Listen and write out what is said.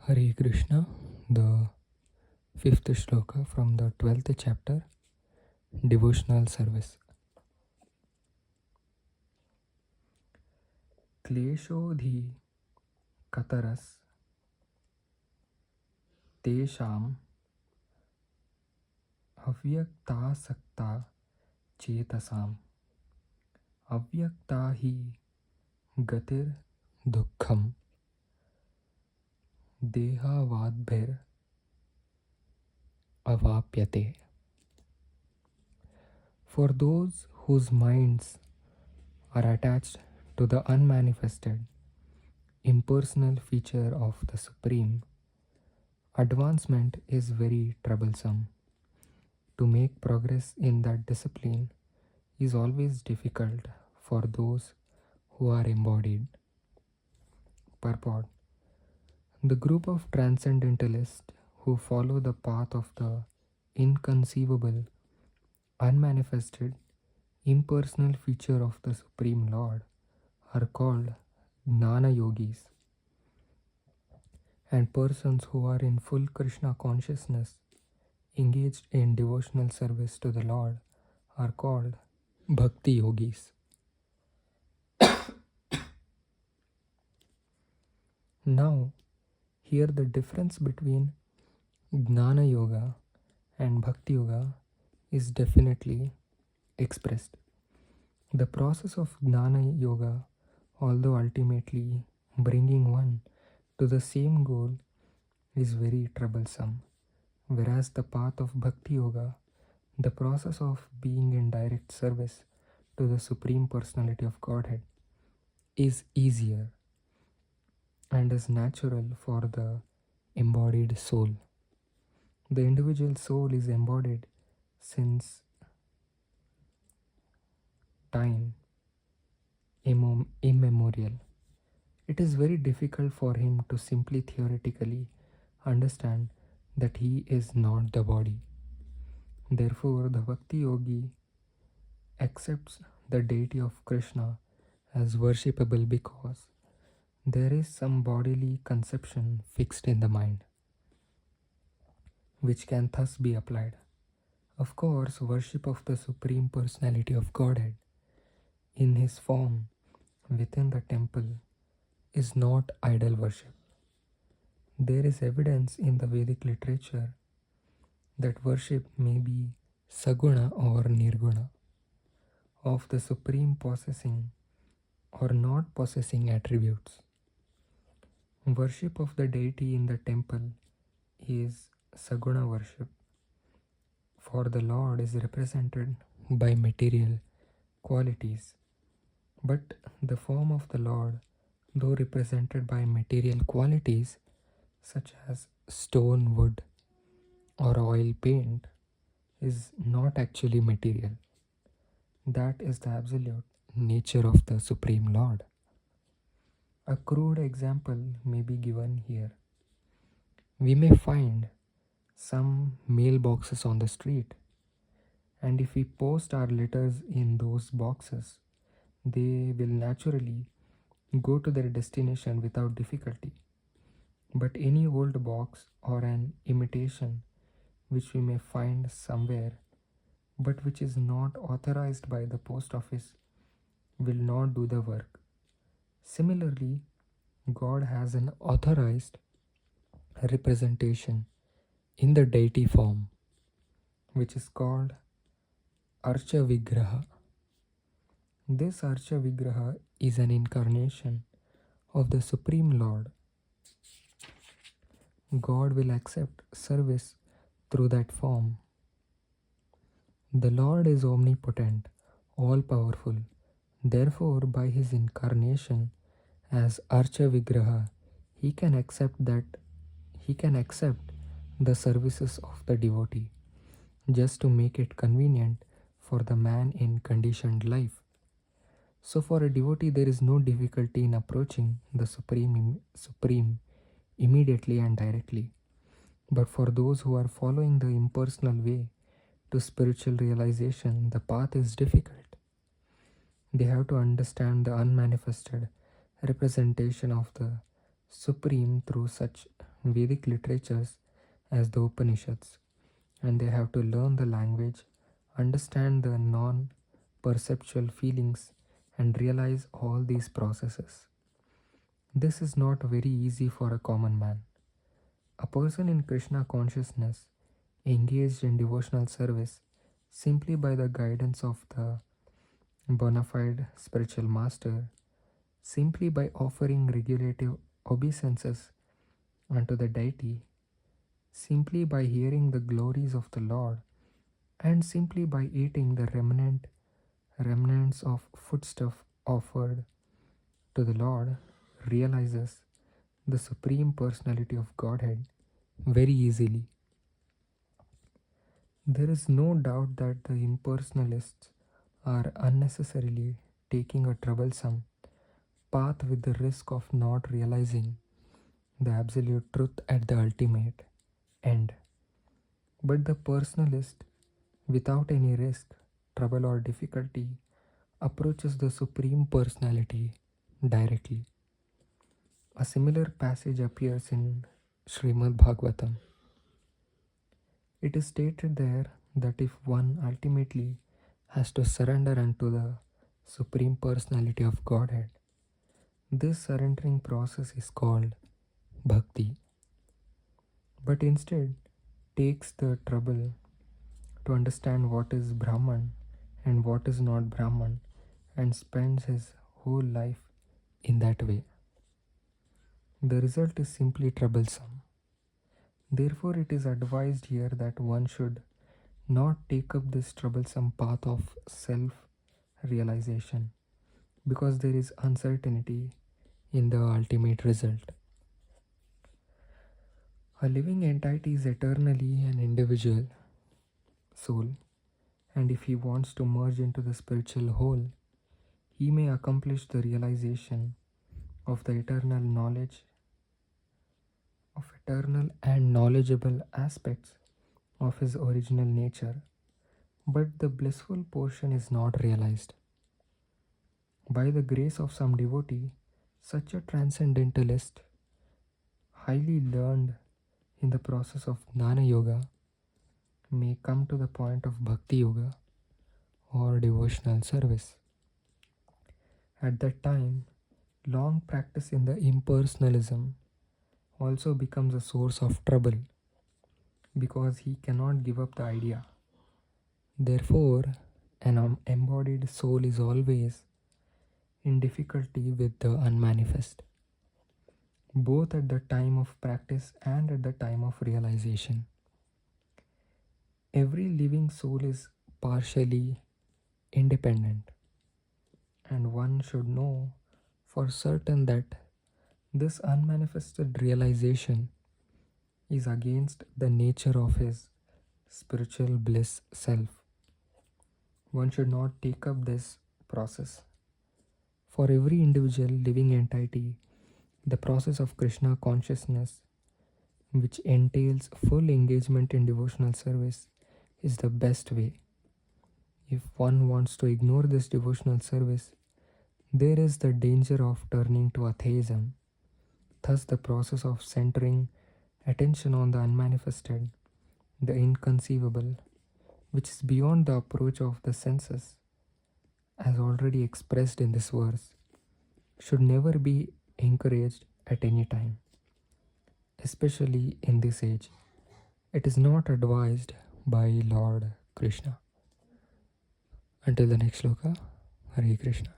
Hare Krishna, the fifth Shloka from the 12th chapter, Devotional Service. Kleshodhi kataras tesham avyakta sakta chetasam avyakta hi gatir dukkham dehavadbhir avapyate. For those whose minds are attached to the unmanifested, impersonal feature of the Supreme, advancement is very troublesome. To make progress in that discipline is always difficult for those who are embodied. Purport: the group of transcendentalists who follow the path of the inconceivable, unmanifested, impersonal feature of the Supreme Lord are called Gnana Yogis, and persons who are in full Krishna consciousness engaged in devotional service to the Lord are called Bhakti Yogis. Now, here the difference between Gnana Yoga and Bhakti Yoga is definitely expressed. The process of Gnana Yoga, although ultimately bringing one to the same goal, is very troublesome, whereas the path of Bhakti Yoga, the process of being in direct service to the Supreme Personality of Godhead, is easier and is natural for the embodied soul. The individual soul is embodied since time immemorial. It is very difficult for him to simply theoretically understand that he is not the body. Therefore, the Bhakti Yogi accepts the deity of Krishna as worshipable because there is some bodily conception fixed in the mind, which can thus be applied. Of course, worship of the Supreme Personality of Godhead in his form within the temple is not idol worship. There is evidence in the Vedic literature that worship may be saguna or nirguna, of the Supreme possessing or not possessing attributes. Worship of the deity in the temple is saguna worship, for the Lord is represented by material qualities, but the form of the Lord, though represented by material qualities such as stone, wood, or oil paint, is not actually material. That is the absolute nature of the Supreme Lord. A crude example may be given here. We may find some mailboxes on the street, and if we post our letters in those boxes, they will naturally go to their destination without difficulty. But any old box or an imitation which we may find somewhere but which is not authorized by the post office will not do the work. Similarly, God has an authorized representation in the deity form, which is called Archa Vigraha. This Archa Vigraha is an incarnation of the Supreme Lord. God will accept service through that form. The Lord is omnipotent, all-powerful. Therefore, by his incarnation as Archa Vigraha, he can accept the services of the devotee, just to make it convenient for the man in conditioned life. So for a devotee, there is no difficulty in approaching the Supreme immediately and directly. But for those who are following the impersonal way to spiritual realization, the path is difficult. They have to understand the unmanifested representation of the Supreme through such Vedic literatures as the Upanishads, and they have to learn the language, understand the non perceptual feelings, and realize all these processes. This is not very easy for a common man. A person in Krishna consciousness, engaged in devotional service simply by the guidance of the bona fide spiritual master, simply by offering regulative obeisances unto the deity, simply by hearing the glories of the Lord, and simply by eating the remnants of foodstuff offered to the Lord, realizes the Supreme Personality of Godhead very easily. There is no doubt that the impersonalists are unnecessarily taking a troublesome path with the risk of not realizing the absolute truth at the ultimate end. But the personalist, without any risk, trouble, or difficulty, approaches the Supreme Personality directly. A similar passage appears in Srimad Bhagavatam. It is stated there that if one ultimately has to surrender unto the Supreme Personality of Godhead, this surrendering process is called bhakti, but instead takes the trouble to understand what is Brahman and what is not Brahman and spends his whole life in that way. The result is simply troublesome. Therefore, it is advised here that one should not take up this troublesome path of self realization because there is uncertainty in the ultimate result. A living entity is eternally an individual soul, and if he wants to merge into the spiritual whole, he may accomplish the realization of the eternal knowledge, of eternal and knowledgeable aspects of his original nature, but the blissful portion is not realized. By the grace of some devotee, such a transcendentalist, highly learned in the process of Jnana Yoga, may come to the point of Bhakti Yoga or devotional service. At that time, long practice in the impersonalism also becomes a source of trouble because he cannot give up the idea. Therefore, an embodied soul is always in difficulty with the unmanifest, both at the time of practice and at the time of realization. Every living soul is partially independent, and one should know for certain that this unmanifested realization is against the nature of his spiritual bliss self. One should not take up this process. For every individual living entity, the process of Krishna consciousness, which entails full engagement in devotional service, is the best way. If one wants to ignore this devotional service, there is the danger of turning to atheism. Thus, the process of centering attention on the unmanifested, the inconceivable, which is beyond the approach of the senses, as already expressed in this verse, should never be encouraged at any time, especially in this age. It is not advised by Lord Krishna. Until the next shloka, Hare Krishna.